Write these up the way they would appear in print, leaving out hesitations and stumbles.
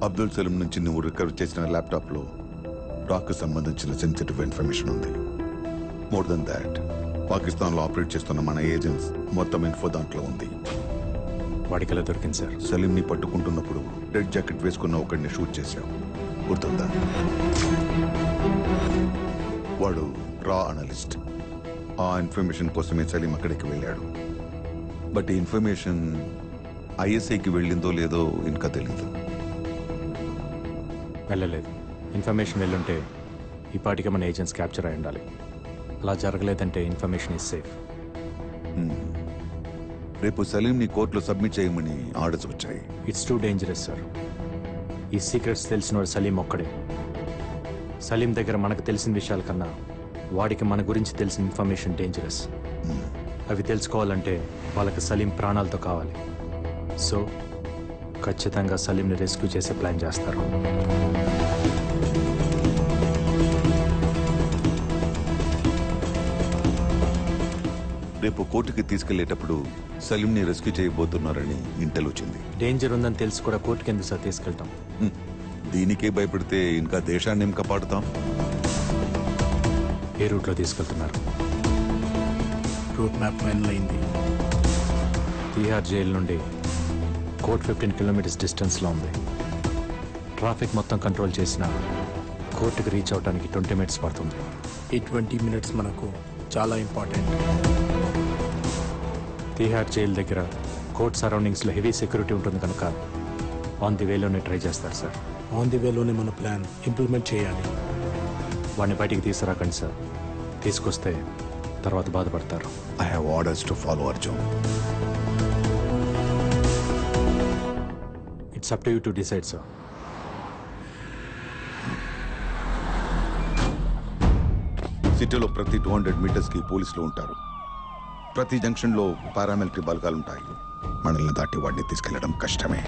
అబ్దుల్ సలీం నుంచి నువ్వు రికవర్ చేసిన ల్యాప్టాప్లో డాక్కు సంబంధించిన సెన్సిటివ్ ఇన్ఫర్మేషన్ ఉంది. మోర్ దెన్ దాట్, పాకిస్తాన్లో ఆపరేట్ చేస్తున్న మన ఏజెంట్స్ మొత్తం ఇన్ఫో దాంట్లో ఉంది. వాడికి ఎలా దొరికింది సార్? సలీంని పట్టుకుంటున్నప్పుడు రెడ్ జాకెట్ వేసుకున్న ఒకడిని షూట్ చేశావు, గుర్తుందా? వాడు రా అనలిస్ట్. ఆ ఇన్ఫర్మేషన్ కోసమే సలీం అక్కడికి వెళ్ళాడు. బట్ ఈ ఇన్ఫర్మేషన్ ఐఎస్ఐకి వెళ్ళిందో లేదో ఇంకా తెలీదు. వెళ్ళలేదు. ఇన్ఫర్మేషన్ వెళ్ళుంటే ఈ పాటికి మన ఏజెంట్స్ క్యాప్చర్ అయి ఉండాలి. అలా జరగలేదంటే ఇన్ఫర్మేషన్ ఈజ్ సేఫ్. రేపు సలీంని కోర్టులో సబ్మిట్ చేయమని ఆర్డర్స్ వచ్చాయి. It's too dangerous sir. ఈ సీక్రెట్స్ తెలిసినవాడు సలీం ఒక్కడే. సలీం దగ్గర మనకు తెలిసిన విషయాల కన్నా వాడికి మన గురించి తెలిసిన ఇన్ఫర్మేషన్ డేంజరస్. అవి తెలుసుకోవాలంటే వాళ్ళకి సలీం ప్రాణాలతో కావాలి. సో ఖచ్చితంగా సలీంని రెస్క్యూ చేసే ప్లాన్ చేస్తారు. రేపు కోర్టుకి తీసుకెళ్లేటప్పుడు సలీంని రెస్క్యూ చేయబోతున్నారని ఇంటెల్ వచ్చింది. డేంజర్ ఉందని తెలిసి కూడా కోర్టుకి ఎందుకు సార్ తీసుకెళ్తాం? దీనికే భయపడితే ఇంకా దేశాన్ని ఏం కాపాడుతాం? ఏ రూట్లో తీసుకెళ్తున్నారు? రూట్ మ్యాప్ ఫైనల్ అయింది. తీహార్ జైలు నుండి కోర్ట్ 15 కిలోమీటర్స్ డిస్టెన్స్లో ఉంది. ట్రాఫిక్ మొత్తం కంట్రోల్ చేసిన కోర్టుకి రీచ్ అవడానికి 20 మినిట్స్ పడుతుంది. ఈ 20 మినిట్స్ మనకు చాలా ఇంపార్టెంట్. తీహార్ జైలు దగ్గర కోర్ట్ సరౌండింగ్స్లో హెవీ సెక్యూరిటీ ఉంటుంది కనుక ఆన్ ది వేలోనే ట్రై చేస్తారు సార్. ఆన్ ది వేలోనే మన ప్లాన్ ఇంప్లిమెంట్ చేయాలి. వాడిని బయటికి తీసుకురాకండి సార్. తీసుకొస్తే తర్వాత బాధపడతారు. I have orders to follow Arjun. It's up to you to decide sir. సిటీలో ప్రతి 200 మీటర్స్కి పోలీసులు ఉంటారు. ప్రతి జంక్షన్లో పారామిలిటరీ బలగాలుంటాయి. మనల్ని దాటి వాడిని తీసుకెళ్లడం కష్టమే.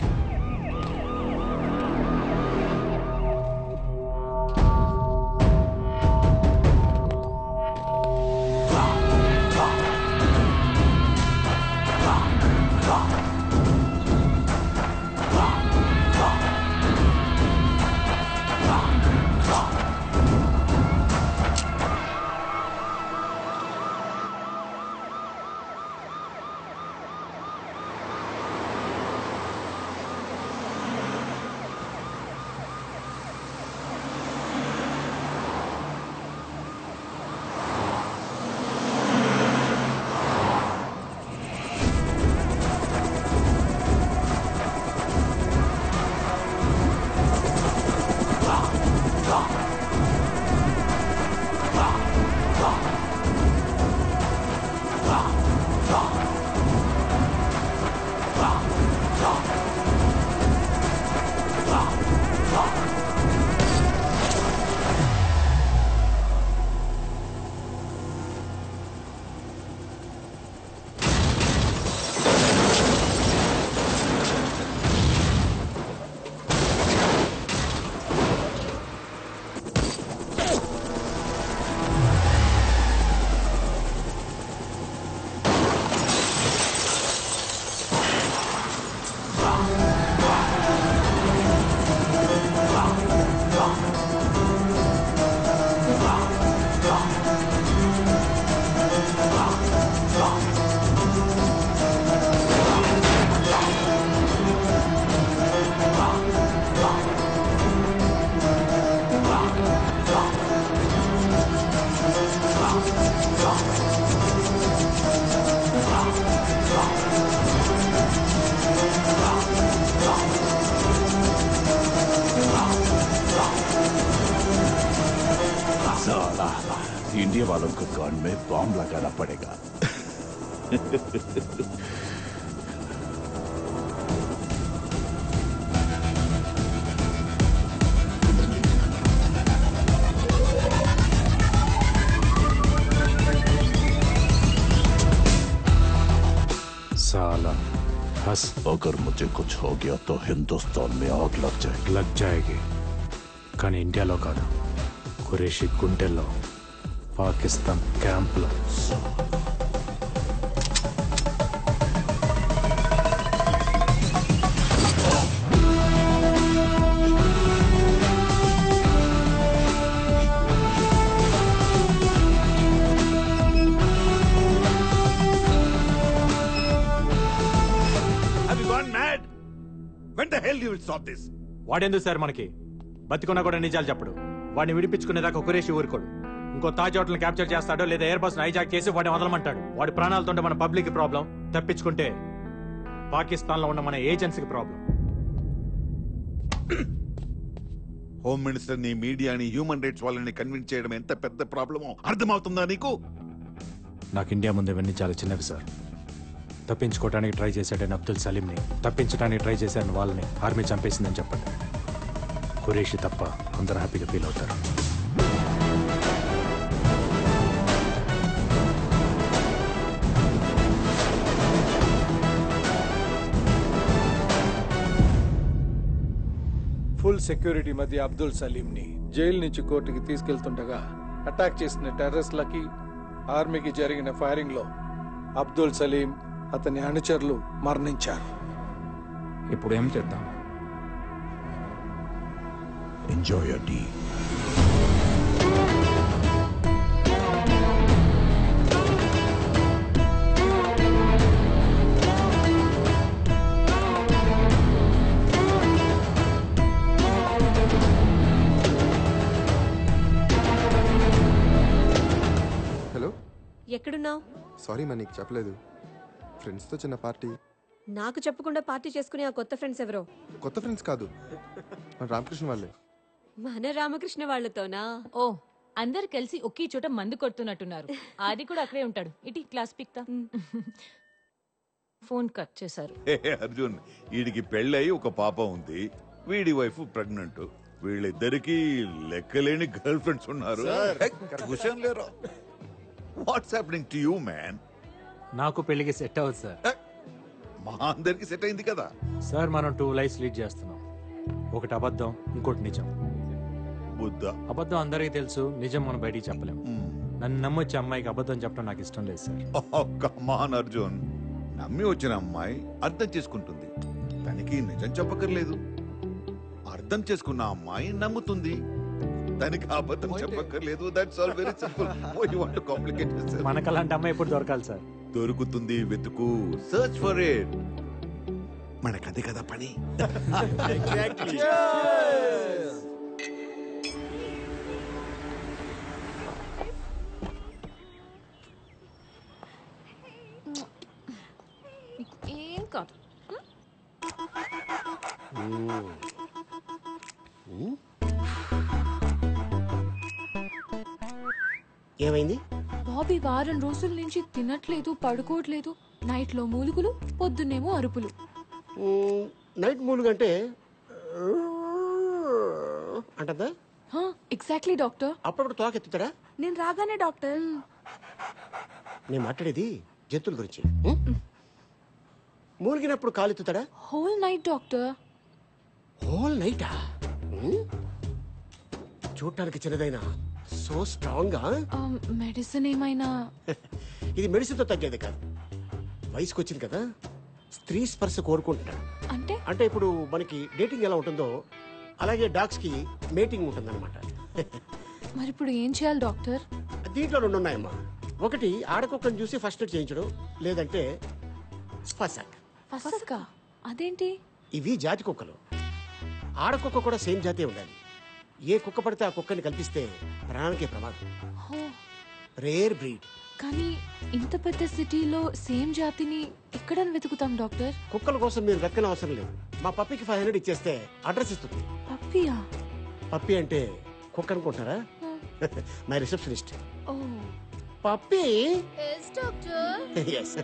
इंडिया वालों को कान में बॉम्ब लगाना पड़ेगा। साला बस अगर मुझे कुछ हो गया तो हिंदुस्तान में आग लग जाएगी కానీ ఇండియాలో కాదు, ఖురేషీ గుంటెల్లో, పాకిస్తాన్ క్యాంప్లో. when the hell you will stop this? వాడెందుకు సార్ మనకి బతికున్నా కూడా నిజాలు చెప్పడు. వాడిని విడిపించుకునేదాకా కురేషి ఊరుకోడు. ఇంకో తాజ్ హోటల్ క్యాప్చర్ చేస్తాడో లేదా ఎయిర్ బస్ హైజాక్ చేసి వాడిని వదలమంటాడు. వాడి ప్రాణాలతో మన పబ్లిక్ ప్రాబ్లం, తప్పించుకుంటే పాకిస్తాన్ లో ఉన్న మన ఏజెన్సీకి ప్రాబ్లం. హోమ్ మినిస్టర్ ని, మీడియాని, హ్యూమన్ రైట్స్ వాళ్ళని కన్విన్స్ చేయడం ఎంత పెద్ద ప్రాబ్లమో అర్థమవుతుందా నీకు? నాకు ఇండియా ముందు ఇవన్నీ చాలా చిన్నవి సార్. తప్పించుకోవడానికి ట్రై చేశాడని అబ్దుల్ సలీంని, తప్పించడానికి ట్రై చేశాడని వాళ్ళని ఆర్మీ చంపేసిందని చెప్పండి. ఖురేషి తప్ప అందరూ హ్యాపీగా ఫీల్ అవుతారు. ఫుల్ సెక్యూరిటీ మధ్య అబ్దుల్ సలీంని జైలు నుంచి కోర్టుకి తీసుకెళ్తుండగా అటాక్ చేసిన టెర్రరిస్ట్లకి ఆర్మీకి జరిగిన ఫైరింగ్ లో అబ్దుల్ సలీం, అతని అనుచరులు మరణించారు. ఇప్పుడు ఏం చేద్దాం? Enjoy your tea. హలో, ఎక్కడున్నావు? సారీ మా నీకు చెప్పలేదు. ఫ్రెండ్స్తో చిన్న పార్టీ. నాకు చెప్పకుండా పార్టీ చేసుకునే ఆ కొత్త ఫ్రెండ్స్ ఎవరో? కొత్త ఫ్రెండ్స్ కాదు, మన రామకృష్ణ వాళ్ళే. మన రామకృష్ణ వాళ్ళతోనా? ఓ, అందరు కలిసి ఒకే చోట మందు కొడుతున్నట్టున్నారు. ఆది కూడా అక్కడే ఉంటాడు. ఇటీ క్లాస్ పిక్తా. ఫోన్ కట్ చేశారు. అర్జున్, వీడికి పెళ్ళై ఒక పాప ఉంది, వీడి వైఫ్ ప్రెగ్నెంట్. వీళ్ళిద్దరికి లెక్కలేని గర్ల్ ఫ్రెండ్స్ ఉన్నారు. What's happening to you man? నాకు పెళ్లికి సెట్ అవ్వదు సార్. మా అందరికి సెట్ అయింది కదా సార్. మనం 2 లైఫ్స్ లీడ్ చేస్తున్నాం. ఒకటి అబద్ధం, ఇంకోటి నిజం. బుద్ధ. అబద్ధం అందరికీ తెలుసు, నిజం మనం బయటికి చెప్పలేం. నన్ను నమ్మొచ్చే అమ్మాయికి అబద్ధం చెప్పడం నాకు ఇష్టం లేదు సార్. కమాన్ అర్జున్, నమ్మి వచ్చిన అమ్మాయి అర్థం చేసుకుంటుంది, తనకి నిజం చెప్పక్కర్లేదు. అర్థం చేసుకున్న అమ్మాయి నమ్ముతుంది, తనకి అబద్ధం చెప్పక్కర్లేదు. That's all very simple. Why you want to complicate this? మనకు అలాంటి అమ్మాయి ఎప్పుడు దొరకాలి సార్? దొరుకుతుంది, వెతుకు, సర్చ్ ఫర్ ఇట్. మనకదే కదా పని. ఏం కాదు. ఏమైంది? బాబీ వారం రోజుల నుంచి తినట్లేదు, పడుకోవట్లేదు. నైట్ లో మూలుగులు, పొద్దున్నేమో అరుపులు. నైట్ మూలుగంటే అంటదా? Exactly doctor. అప్పుడప్పుడు తోక ఎత్తుతాడా? నేను రాగానే డాక్టర్. నేను మాట్లాడేది జంతువుల గురించి. మూలిగినప్పుడు కాలు ఎత్తుతాడా? Whole night doctor. హోల్ నైటా? చూడటానికి చిన్నదైనా సో స్ట్రాంగ్ గా. మెడిసిన్ ఏమైనా? ఇది మెడిసిన్ తో తగ్గేది కాదు. వయసుకు వచ్చింది కదా, స్త్రీ స్పర్శ కోరుకుంటున్నాడు. అంటే అంటే ఇప్పుడు మనకి డేటింగ్ ఎలా ఉంటుందో అలాగే డాగ్స్ కి మేటింగ్ ఉంటుందన్నమాట. మరి ఇప్పుడు ఏం చేయాలి డాక్టర్? దీంట్లో 2 ఉన్నాయమ్మా. ఒకటి ఆడకుక్కను చూసి ఫస్ట్ ఎయిడ్ చేయించడం, లేదంటే ఫసక్. ఫసక అదేంటి? ఇవి జాతి కుక్కలు. ఆడకుక్క కూడా సేమ్ జాతే ఉండాలి. ఏ కుక్క పడితే ఆ కుక్కని కల్పిస్తే ప్రాణానికే ప్రమాదం. Rare breed. కానీ ఇంత పెద్ద సిటీలో సేమ్ జాతిని ఎక్కడ వెతుకుతాం డాక్టర్? కుక్కల కోసం మీరు వెతకని అవసరం లేదు. మా పప్పికి 500 ఇచ్చేస్తే అడ్రస్ ఇస్తుంది. పప్పియా? పప్పి అంటే కుక్క అనుకుంటారా? My receptionist. Oh puppy. Doctor. Yes.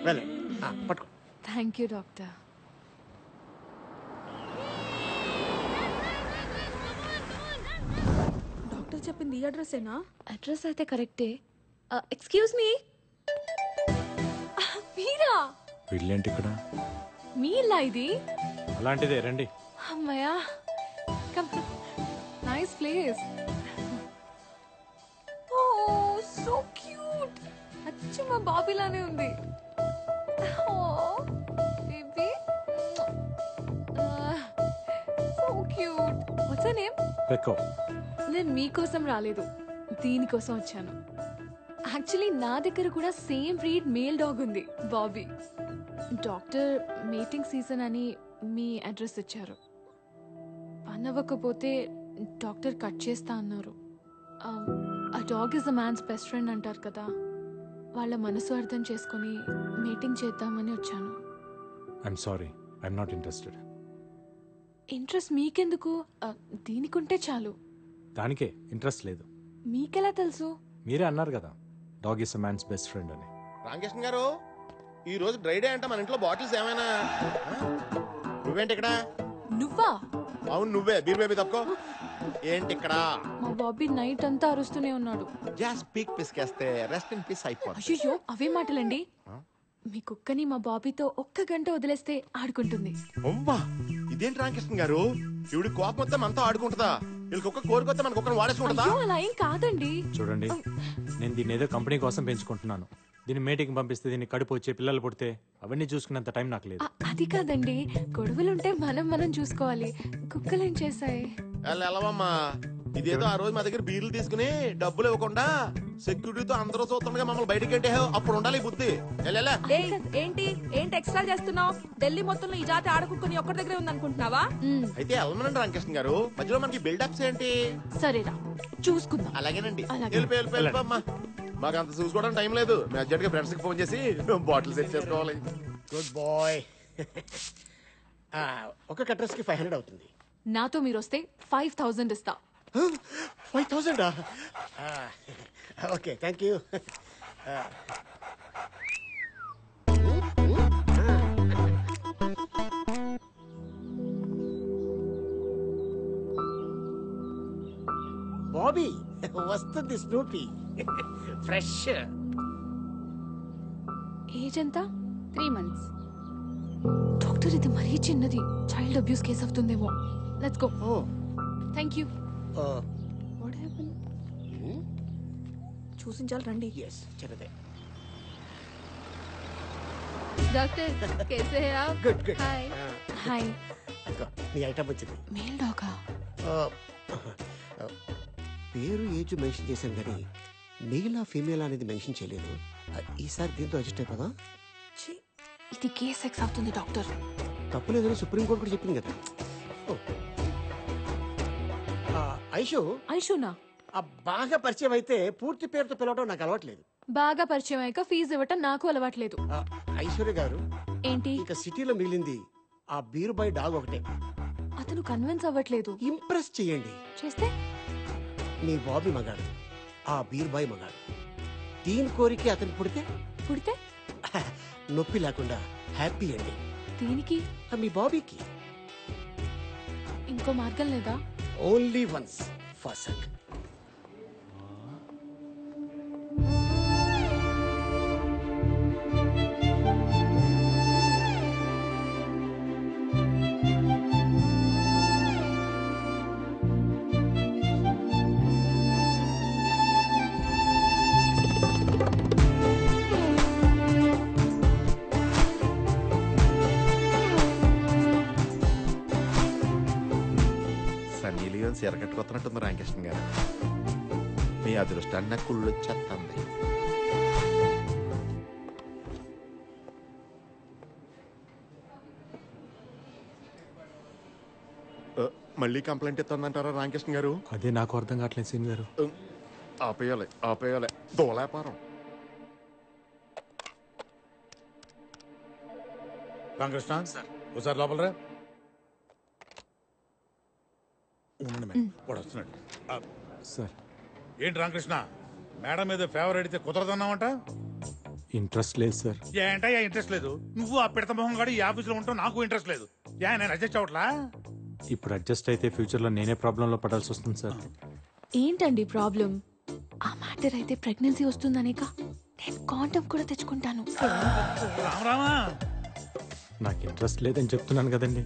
వెళ్ళండి, పట్టుకో. Thank you doctor. డాక్టర్ చెప్పింది ఈ అడ్రస్సేనా? అడ్రస్ అయితే కరెక్టే. Excuse me. మీరా? వీళ్ళేంటి ఇక్కడ? మీ ఇల్లా ఇది? అలాంటిదే, రండి. అమ్మయ్యా, come. Nice place. Oh so cute. అచ్చు మా బాబీలానే ఉంది. Oh baby, so cute. What's your name? పెక్కో. నేను మీకోసం రాలేదు, దీనికోసం వచ్చాను. యాక్చువల్లీ నా దగ్గర కూడా సేమ్ బ్రీడ్ మేల్ డాగ్ ఉంది, బాబీ. డాక్టర్ మీటింగ్ సీజన్ అని మీ అడ్రస్ ఇచ్చారు. పని అవ్వకపోతే డాక్టర్ కట్ చేస్తా అన్నారు. ఆ dog is a man's best friend అంటారు కదా, వాళ్ళ మనసు అర్థం చేసుకొని మీటింగ్ చేద్దామని వచ్చాను. I'm sorry, I'm not interested. Interest మీకెందుకు? దీనికుంటే చాలు. దానికే ఇంట్రెస్ట్ లేదు. మీకెలా తెలుసు? మీరే అన్నారు కదా dog is a man's best friend అని. రామకృష్ణ గారు, ఈ రోజు డ్రై డే అంటే మన ఇంట్లో బాటిల్స్ ఏమైనా? నువ్వేంటి ఇక్కడ? నువ్వా? అవును నువ్వే. బీర్ బేబీ తప్పుకో. ఏంటి ఇక్కడ? మా బాబీ నైట్ అంతా అరుస్తూనే ఉన్నాడు. జస్ట్ పీక్ పిసికేస్తే రెస్ట్ ఇన్ పీస్ అయిపోతుంది. అయ్యో అవే మాటలండి. మీ కుక్కని మా బాబీతో 1 గంట వదిలేస్తే ఆడుకుంటుంది. అమ్మా, ఇదేంటి రామకృష్ణ గారు? ఇవిడి కోపం వస్తే మనతో ఆడుకుంటుందా? వీళ్ళకి ఒక్క కోరికొస్తే మనకు ఒక్కరు వాడేసుకుంటుందా? అయ్యో అలా ఏం కాదండి. చూడండి, నేను దీన్ని ఏదో కంపెనీ కోసం పెంచుకుంటున్నాను. దీన్ని మేటింగ్ పంపిస్తే దీన్ని కడుపు వచ్చే పిల్లలు పుడితే అవన్నీ చూసుకున్నంత టైం నాకు లేదు. అది కాదండి, గొడవలుంటే మనం చూసుకోవాలి. కుక్కలేం చేశాయి? వెళ్ళవమ్మా. ఇదేదో ఆ రోజు మా దగ్గర బీర్లు తీసుకుని డబ్బులు ఇవ్వకుండా సెక్యూరిటీతో అందరూ చూస్తుండగా మమ్మల్ని బయటకి అంటే అప్పుడు ఉండాలి ఈ బుద్ధి. ఏంటి ఎక్స్ట్రా చేస్తున్నావు? ఢిల్లీ మొత్తంలో ఈ జాతి ఆడకుక్కని ఒక్కడి దగ్గరే ఉందనుకుంటున్నావా? అయితే వెళ్ళమనండి రామకృష్ణ గారు, మధ్యలో మనకి బిల్డప్స్ ఏంటి? సరేరా చూసుకుందాం. అలాగేనండి. అలాగే. వెళ్ళిపోమ్మా. మాకు అంత చూసుకోవడానికి టైం లేదు. మేము అర్జెంట్ గా ఫ్రెండ్స్ కి ఫోన్ చేసి బాటిల్ సెట్ చేసుకోవాలి. Good bye. ఒక అడ్రస్ కి 500 అవుతుంది. నాతో మీరు వస్తే 5000 ఇస్తా. 5000? Okay, thank you. బాబీ వస్తుంది స్నూపీ ఫ్రెష్. ఏజ్ ఎంత? 3 months. డాక్టర్ ఇది మరీ చిన్నది, చైల్డ్ అబ్యూస్ కేసు అవుతుందేమో. Let's go. Thank you. What happen? చూసించాలి రండి. ఎస్, చిన్నదే. డాక్టర్ कैसे हैं आप? Good good. హాయ్. హాయ్. నీ ఐటమ్ వచ్చింది. మేల్ డాగా? పేరు ఏజ్ మెన్షన్ చేశాను కానీ మెయిల్ ఫీమేల్ అనేది మెన్షన్ చేయలేదు. ఈసారి దీంతో అడ్జస్ట్ అయిపోదా? ఇది కేస్ సెక్స్ అవుతుంది డాక్టర్. తప్పులేదని సుప్రీంకోర్టు కూడా చెప్పింది కదా. ఐషు. ఐషునా? బాగా పరిచయం అయితే పూర్తి పేరుతో పిలవడం నాకు అలవాట్లేదు. బాగా పరిచయం అయ్యాక ఫీజు ఇవ్వటం నాకు అలవాట్లేదు. ఐశ్వర్య గారు, ఏంటి? ఇక సిటీలో మిగిలింది ఆ బీరు బాయ్ డాగ్ ఒకటే. అతను కన్విన్స్ అవ్వట్లేదు. ఇంప్రెస్ చేయండి. చేస్తే? నీ బాబీ మగాడు, ఆ బీర్ బాయ్ మగాడు. దీని కోరిక అతను పుడితే నొప్పి లేకుండా హ్యాపీ అండి. దీనికి? మీ బాబీకి. ఇంకో మార్గం లేదా? ఓన్లీ వన్స్ ఫర్ సంగ్. ఎరగట్టుకొస్తున్నట్టుంది రామకృష్ణ గారు. మీ అదృష్టాన్ని నాకు కుళ్ళు వచ్చేస్తుంది. మళ్ళీ కంప్లైంట్ ఇస్తుందంటారా రామకృష్ణ గారు? అదే నాకు అర్థం కావట్లేదు సీన్ గారు. ఆపేయాలి దోలాపారం. రామకృష్ణ ఒకసారి లోపల రా. వాడు వస్తున్నాడు సార్. ఏంటి రామకృష్ణ, మేడం మీద ఫేవర్ అడిగితే కుదరదన్నావంట? ఇంట్రెస్ట్ లేదు సార్. ఏంటయ్యా ఇంట్రెస్ట్ లేదు? నువ్వు ఆ పిడత మొహం గాడు ఈ ఆఫీసులో ఉంటావు, నాకు ఇంట్రెస్ట్ లేదు. నేను అడ్జస్ట్ అవట్లా? ఇప్పుడు అడ్జస్ట్ అయితే ఫ్యూచర్లో నేనే ప్రాబ్లంలో పడాల్సి వస్తుంది సార్. ఏంటండి ప్రాబ్లం? ఆ మ్యాటర్ అయితే ప్రెగ్నెన్సీ వస్తుందనేక నేను కాండమ్ కూడా తెచ్చుకుంటాను. రామా, నాకు ఇంట్రెస్ట్ లేదని చెప్తున్నాను కదండి.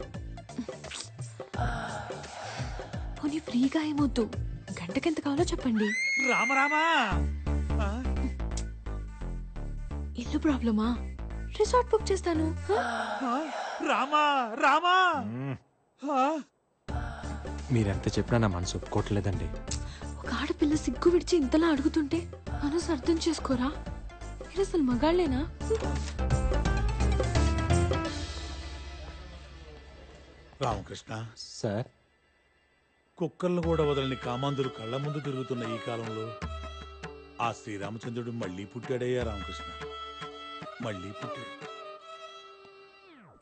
పోనీ ఫ్రీగా ఏమొద్దు, గంటకెంత కావాలో చెప్పండి. రామా, ఇల్లు ప్రాబ్లమా? రిసార్ట్ బుక్ చేస్తాను. రామా మీరెంత చెప్పినా నా మనసు ఒప్పుకోవట్లేదండి. ఒక ఆడపిల్ల సిగ్గు విడిచి ఇంతలా అడుగుతుంటే మనసు అర్థం చేసుకోరా? మీరు అసలు మగాళ్ళేనా? రామకృష్ణ, సార్ కుక్కలను కూడా వదలని కామాంధులు కళ్ళ ముందు తిరుగుతున్న ఈ కాలంలో ఆ శ్రీరామచంద్రుడు మళ్ళీ పుట్టాడయ్యా రామకృష్ణ, మళ్ళీ పుట్టాడు.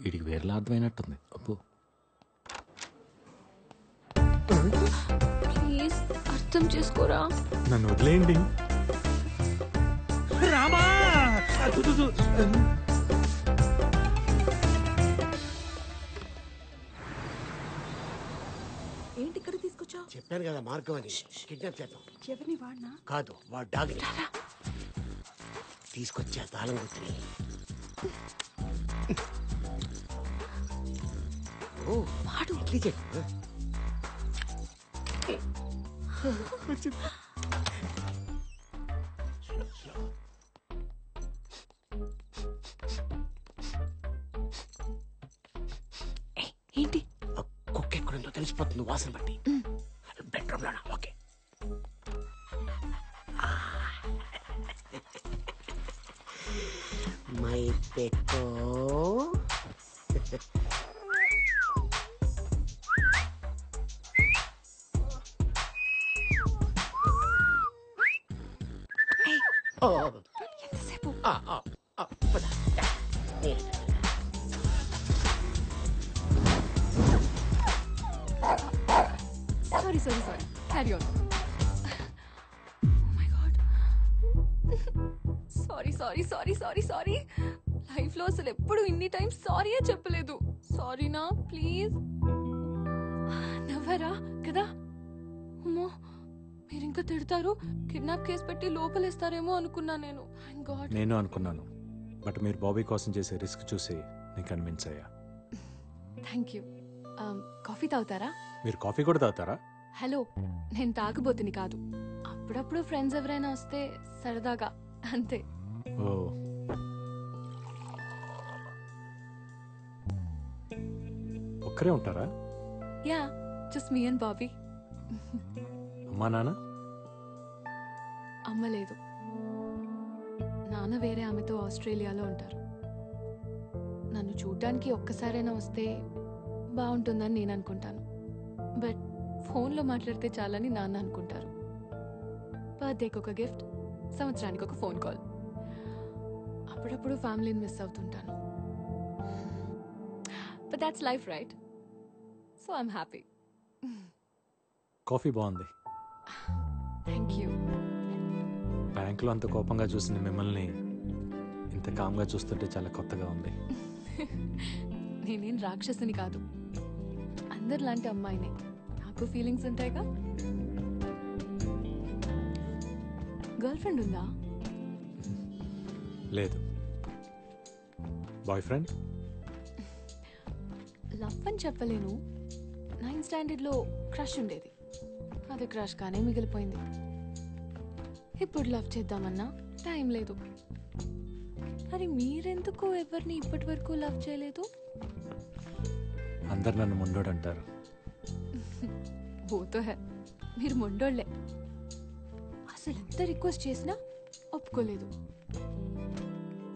వీడికి వేరేలా అర్థమైనట్టుంది. అప్పు ప్లీజ్ అర్థం చేసుకోరా. నన్ను వదిలేయండి. రామా! ఏంటి ఇక్కడ తీసుకొచ్చావు? చెప్పాను కదా మార్గం అని. కిడ్నాప్ చేద్దాం. ఎవరిని వాడినా? కాదు, వాడు డాగ్ తీసుకొచ్చా తాళం గుర్తుని. ఓ వాడు ఇడ్లీ చెట్టు. ఏంటి? కుక్క ఎక్కడుందో తెలిసిపోతుంది వాసన బట్టి. బెడ్రూమ్ లోనా? ఓకే. మై పెక్కో. ఎంతసేపు? పద. Sorry sorry sorry, carry on. My God, sorry sorry sorry sorry sorry. లైఫ్లో అసలు ఎప్పుడు ఇన్ని టైం సారీయే చెప్పలేదు. సారీనా ప్లీజ్. నవ్వరా కదా? అమ్మో, మీరు ఇంకా తిడతారు. కిడ్నాప్ కేసు పెట్టి లోపలేస్తారేమో అనుకున్నా నేను. Thank God. నేను అనుకున్నాను, బట్ మీరు బాబీ కోసం చేసే రిస్క్ చూసి నేను కన్విన్స్ అయ్యా. Thank you. కాఫీ తాగుతారా? మీరు కాఫీ కూడా తాగుతారా? హలో, నేను తాగబోతుని కాదు. అప్పుడప్పుడు ఫ్రెండ్స్ ఎవరైనా వస్తే సరదాగా, అంతే. ఓ, ఒక్కరే ఉంటారా? Yeah, just me and Bobby. అమ్మా నాన్న? అమ్మ లేదు. నాన్న వేరే ఆమెతో ఆస్ట్రేలియాలో ఉంటారు. నన్ను చూడ్డానికి ఒక్కసారైనా వస్తే బాగుంటుందని నేను అనుకుంటాను. బట్ ఫోన్లో మాట్లాడితే చాలని నాన్న అనుకుంటారు. బర్త్డేకి ఒక గిఫ్ట్, సంవత్సరానికి ఒక ఫోన్ కాల్. అప్పుడప్పుడు ఫ్యామిలీని మిస్ అవుతుంటాను. But that's life right, so I'm happy. Coffee బాగుంది. Thank you. బ్యాంకులో అంత కోపంగా చూసిన మిమ్మల్ని ఇంత కామ్గా చూస్తుంటే చాలా కొత్తగా ఉంది. నేనేం రాక్షసుని కాదు, అందరిలాంటి అమ్మాయినే. నాకు ఫీలింగ్స్ ఉంటాయిగా. గర్ల్ ఫ్రెండ్ ఉందా? లేదు. Boy friend? లవ్ అని చెప్పలేను. 9th స్టాండర్డ్లో క్రష్ ఉండేది. అది క్రష్ గానే మిగిలిపోయింది. ఇప్పుడు లవ్ చేద్దామన్నా టైం లేదు. మరి మీరెందుకు ఎవరిని ఇప్పటి వరకు లవ్ చేయలేదు? అందరు నన్ను మొండోడు అంటారు. బోతో హై, మీరు మొండోళ్లే. అసలు ఎంత రిక్వెస్ట్ చేసినా ఒప్పుకోలేదు.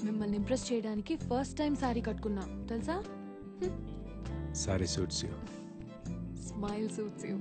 మిమ్మల్ని ఇంప్రెస్ చేయడానికి ఫస్ట్ టైం సారీ కట్టుకున్నా తెలుసా? Sorry suits you. Smile suits you.